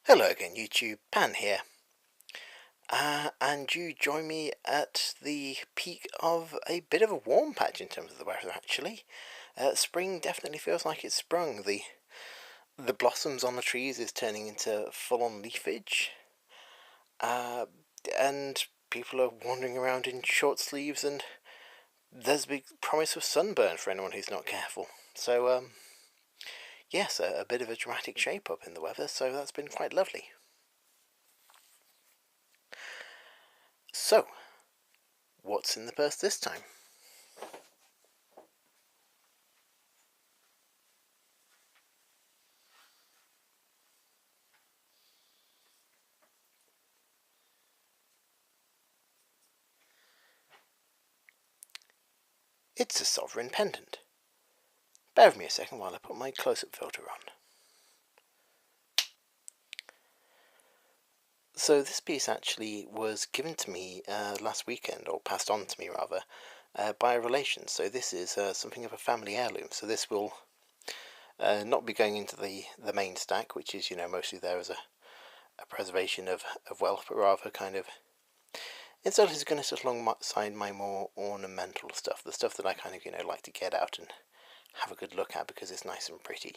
Hello again YouTube, Pan here, and you join me at the peak of a bit of a warm patch in terms of the weather actually. Spring definitely feels like it's sprung. The blossoms on the trees is turning into full-on leafage, and people are wandering around in short sleeves, and there's a big promise of sunburn for anyone who's not careful. So yes, a bit of a dramatic shape-up in the weather, so that's been quite lovely. So, what's in the purse this time? It's a sovereign pendant. Bear with me a second while I put my close-up filter on. So this piece actually was given to me last weekend, or passed on to me rather, by a relation. So this is something of a family heirloom. So this will not be going into the main stack, which is, mostly there as a preservation of wealth, but rather kind of, instead it's going to sit alongside my more ornamental stuff, the stuff that I kind of, like to get out and have a good look at because it's nice and pretty.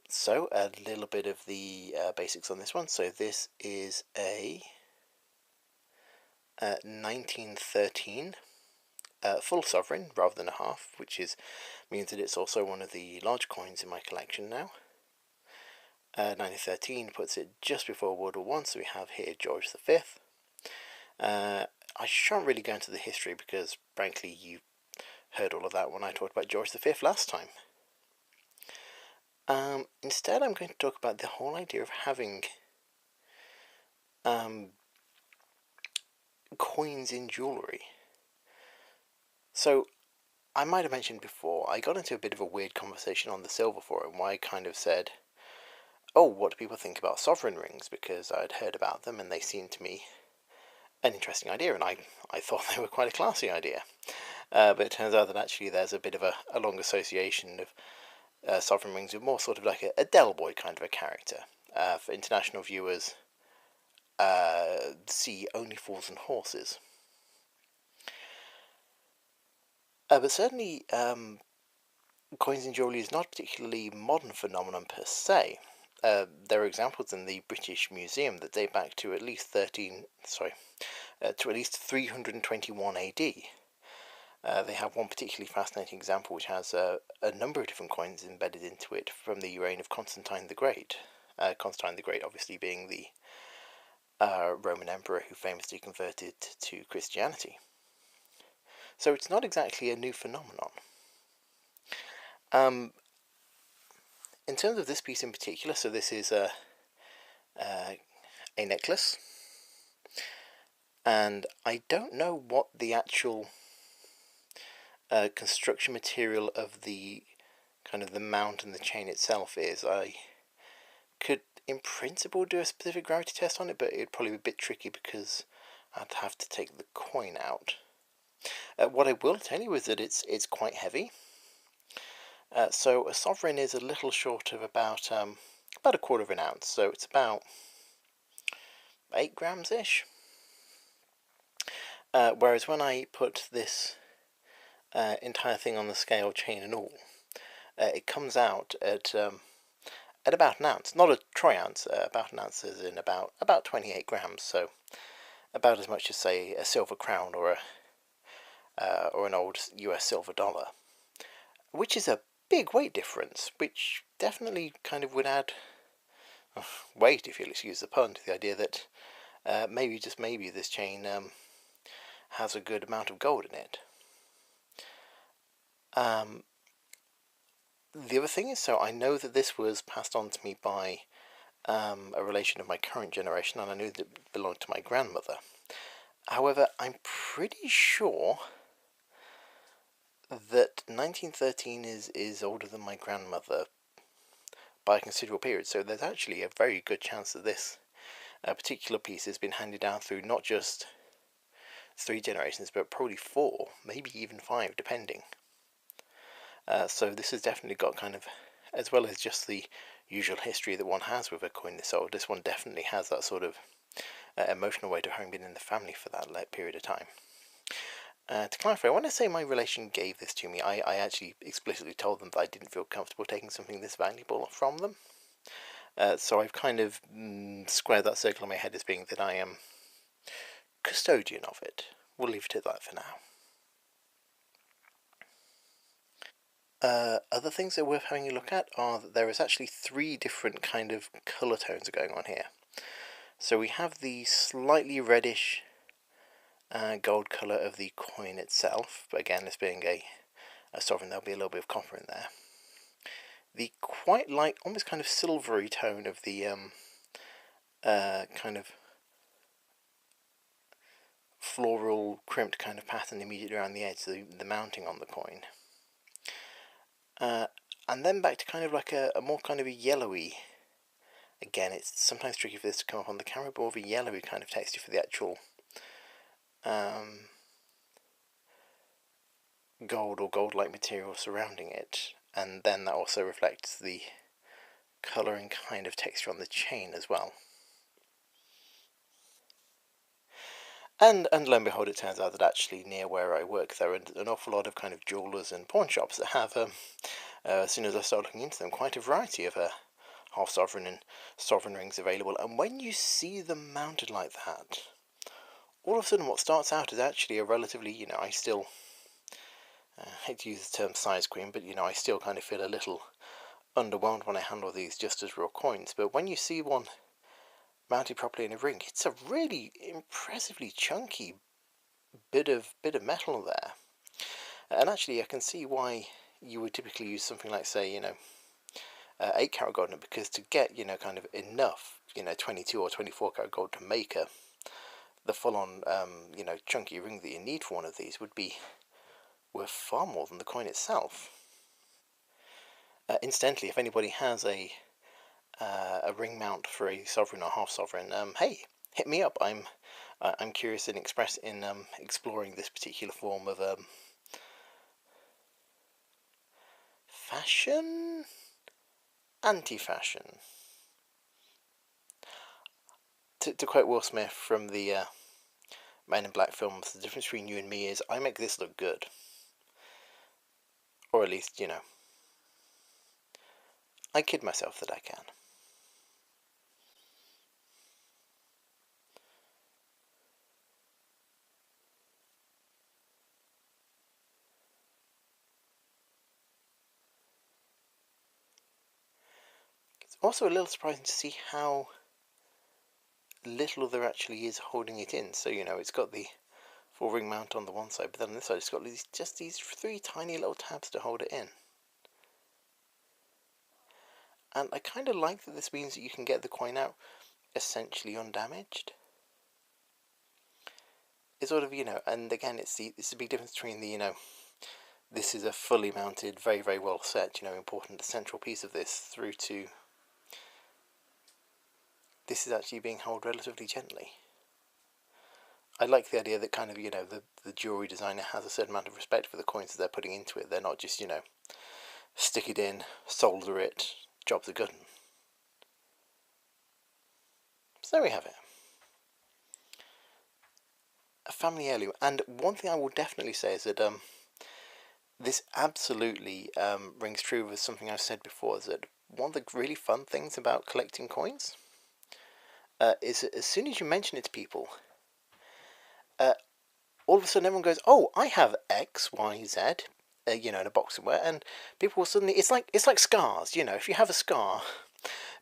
So a little bit of the basics on this one. So this is a 1913 full sovereign rather than a half, which means that it's also one of the large coins in my collection now. 1913 puts it just before World War I, so we have here George V. I shan't really go into the history because, frankly, you heard all of that when I talked about George V last time. Instead, I'm going to talk about the whole idea of having coins in jewellery. So, I might have mentioned before, I got into a bit of a weird conversation on the Silver Forum where I kind of said, oh, what do people think about sovereign rings? Because I'd heard about them and they seemed to me an interesting idea, and I thought they were quite a classy idea. But it turns out that actually there's a bit of a long association of sovereign rings with more sort of like a Del Boy kind of a character. For international viewers, see Only Fools and Horses. But certainly, coins in jewellery is not a particularly modern phenomenon per se. There are examples in the British Museum that date back to at least 321 AD. They have one particularly fascinating example which has a number of different coins embedded into it from the reign of Constantine the Great. Constantine the Great obviously being the Roman emperor who famously converted to Christianity. So it's not exactly a new phenomenon. In terms of this piece in particular, so this is a necklace, and I don't know what the actual construction material of the kind of the mount and the chain itself is. I could in principle do a specific gravity test on it, but it'd probably be a bit tricky because I'd have to take the coin out. What I will tell you is that it's quite heavy. So a sovereign is a little short of about a quarter of an ounce, so it's about 8 grams ish. Whereas when I put this entire thing on the scale, chain and all, it comes out at about an ounce, not a troy ounce. About an ounce is in about 28 grams, so about as much as say a silver crown or an old US silver dollar, which is a big weight difference, which definitely kind of would add weight, if you'll excuse the pun, to the idea that maybe, just maybe, this chain has a good amount of gold in it. The other thing is, so I know that this was passed on to me by a relation of my current generation, and I knew that it belonged to my grandmother. However, I'm pretty sure that 1913 is older than my grandmother by a considerable period, so there's actually a very good chance that this particular piece has been handed down through not just 3 generations, but probably 4, maybe even 5, depending. So this has definitely got kind of, as well as just the usual history that one has with a coin this old. This one definitely has that sort of emotional weight of having been in the family for that period of time. To clarify, when I say my relation gave this to me, I actually explicitly told them that I didn't feel comfortable taking something this valuable from them. So I've kind of squared that circle in my head as being that I am custodian of it. We'll leave it at that for now. Other things that are worth having a look at are that there is actually 3 different kind of colour tones going on here. So we have the slightly reddish gold colour of the coin itself, but again, this being a sovereign, there'll be a little bit of copper in there. The quite light, almost kind of silvery tone of the kind of floral crimped kind of pattern immediately around the edge, so the mounting on the coin. And then back to kind of like a more kind of a yellowy, again it's sometimes tricky for this to come up on the camera, but more of a yellowy kind of texture for the actual gold or gold-like material surrounding it, and then that also reflects the colour and kind of texture on the chain as well. And lo and behold, it turns out that actually near where I work there are an awful lot of kind of jewellers and pawn shops that have, as soon as I start looking into them, quite a variety of half sovereign and sovereign rings available. And when you see them mounted like that, all of a sudden what starts out is actually a relatively, I still hate to use the term size queen, but I still kind of feel a little underwhelmed when I handle these just as raw coins. But when you see one mounted properly in a ring, it's a really impressively chunky bit of metal there. And actually I can see why you would typically use something like, say, 8 karat gold, because to get kind of enough 22 or 24 karat gold to make the full-on chunky ring that you need for one of these would be worth far more than the coin itself. Incidentally, if anybody has a ring mount for a sovereign or half sovereign, hey, hit me up. I'm curious in exploring this particular form of fashion, anti-fashion. To quote Will Smith from the Men in Black films, the difference between you and me is I make this look good, or at least I kid myself that I can. It's also a little surprising to see how little there actually is holding it in. So it's got the full ring mount on the one side, but then on this side it's got just these 3 tiny little tabs to hold it in. And I kind of like that this means that you can get the coin out essentially undamaged. It's sort of, and again it's the big difference between the, this is a fully mounted, very, very well set, important central piece of this, through to this is actually being held relatively gently. I like the idea that kind of, the jewellery designer has a certain amount of respect for the coins that they're putting into it. They're not just, stick it in, solder it, jobs are good. So there we have it. A family heirloom. And one thing I will definitely say is that this absolutely rings true with something I've said before, is that one of the really fun things about collecting coins is that as soon as you mention it to people, all of a sudden everyone goes, oh, I have X, Y, Z, in a box somewhere, and people will suddenly, it's like scars, if you have a scar,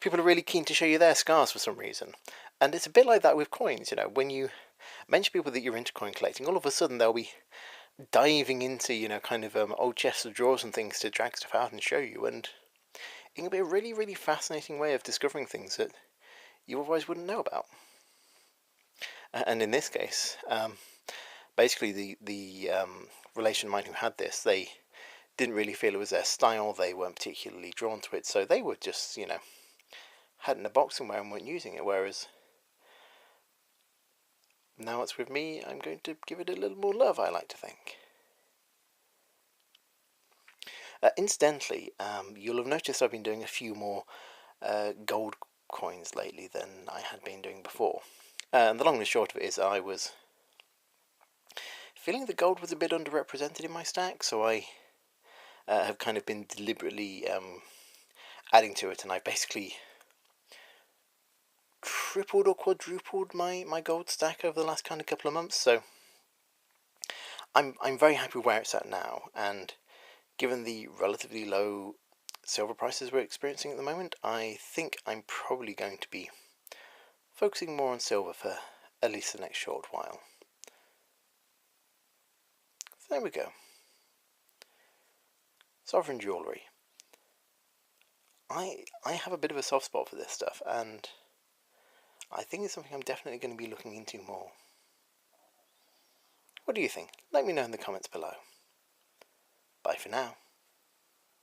people are really keen to show you their scars for some reason. And it's a bit like that with coins, when you mention people that you're into coin collecting, all of a sudden they'll be diving into, kind of old chests of drawers and things to drag stuff out and show you, and it can be a really, really fascinating way of discovering things that you otherwise wouldn't know about. And in this case, basically the relation of mine who had this, they didn't really feel it was their style, they weren't particularly drawn to it, so they would just, had it in a box somewhere and weren't using it, whereas now it's with me, I'm going to give it a little more love, I like to think. Incidentally, you'll have noticed I've been doing a few more gold coins lately than I had been doing before. And the long and short of it is I was feeling the gold was a bit underrepresented in my stack, so I have kind of been deliberately adding to it, and I basically tripled or quadrupled my gold stack over the last kind of couple of months. So I'm very happy where it's at now, and given the relatively low silver prices we're experiencing at the moment, I think I'm probably going to be focusing more on silver for at least the next short while. So there we go. Sovereign jewellery. I have a bit of a soft spot for this stuff, and I think it's something I'm definitely going to be looking into more. What do you think? Let me know in the comments below. Bye for now.